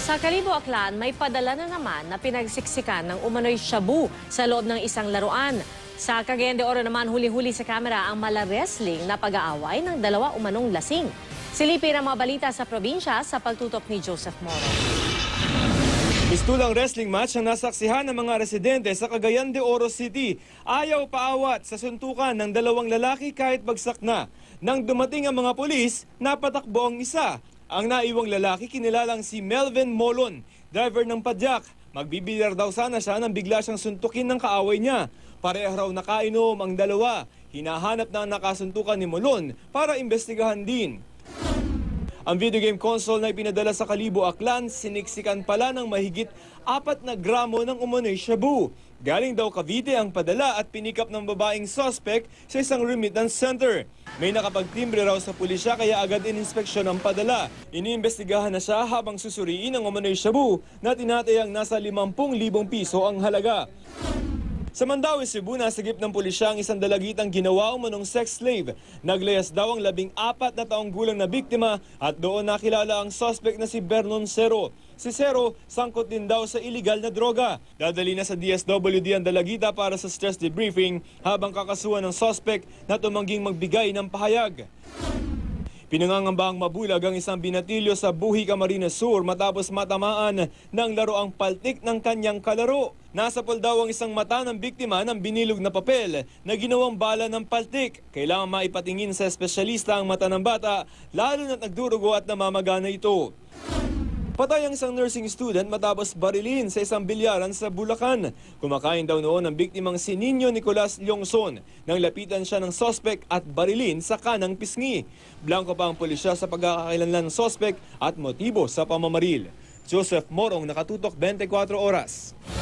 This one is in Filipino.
Sa Kalibo, Aklan, may padala na naman na pinagsiksikan ng umano'y shabu sa loob ng isang laruan. Sa Cagayan de Oro naman, huli-huli sa kamera ang mala-wrestling na pag-aaway ng dalawa umanong lasing. Silipin ang mga balita sa probinsya sa pagtutok ni Joseph Moro. Mistulang wrestling match ang nasaksihan ng mga residente sa Cagayan de Oro City. Ayaw paawat sa suntukan ng dalawang lalaki kahit bagsak na. Nang dumating ang mga pulis, napatakbo ang isa. Ang naiwang lalaki kinilalang si Melvin Molon, driver ng padyak. Magbibilyar daw sana siya nang bigla siyang suntukin ng kaaway niya. Pareho raw nakainom ang dalawa. Hinahanap na ang nakasuntukan ni Molon para imbestigahan din. Ang video game console na ipinadala sa Kalibo, Aklan, siniksikan pala ng mahigit 4 na gramo ng umano'y shabu. Galing daw Cavite ang padala at pinikap ng babaeng suspect sa isang remittance center. May nakapagtimbre raw sa pulisya kaya agad ininspeksyon ang padala. Iniimbestigahan na siya habang susuriin ang umano'y shabu na tinatayang nasa 50,000 piso ang halaga. Sa Mandaue, Cebu, nasagip ng pulisya ang isang dalagitang ginawa umanong sex slave. Naglayas daw ang 14 na taong gulang na biktima at doon nakilala ang suspect na si Vernon Cero. Si Cero, sangkot din daw sa iligal na droga. Dadali na sa DSWD ang dalagita para sa stress debriefing habang kakasuhan ng suspect na tumangging magbigay ng pahayag. Pinangangambahang mabulag ang isang binatilyo sa Buhi, Camarines Sur matapos matamaan ng laroang paltik ng kanyang kalaro. Nasapol daw ang isang mata ng biktima ng binilog na papel na ginawang bala ng paltik. Kailangan maipatingin sa espesyalista ang mata ng bata, lalo na't nagdurugo at namamagana ito. Patay ang isang nursing student matapos barilin sa isang bilyaran sa Bulacan. Kumakain daw noon ang biktimang si Nino Nicolas Longson nang lapitan siya ng suspect at barilin sa kanang pisngi. Blanco pa ang pulisya sa pagkakakilanlan ng suspect at motibo sa pamamaril. Joseph Morong, Nakatutok 24 Oras.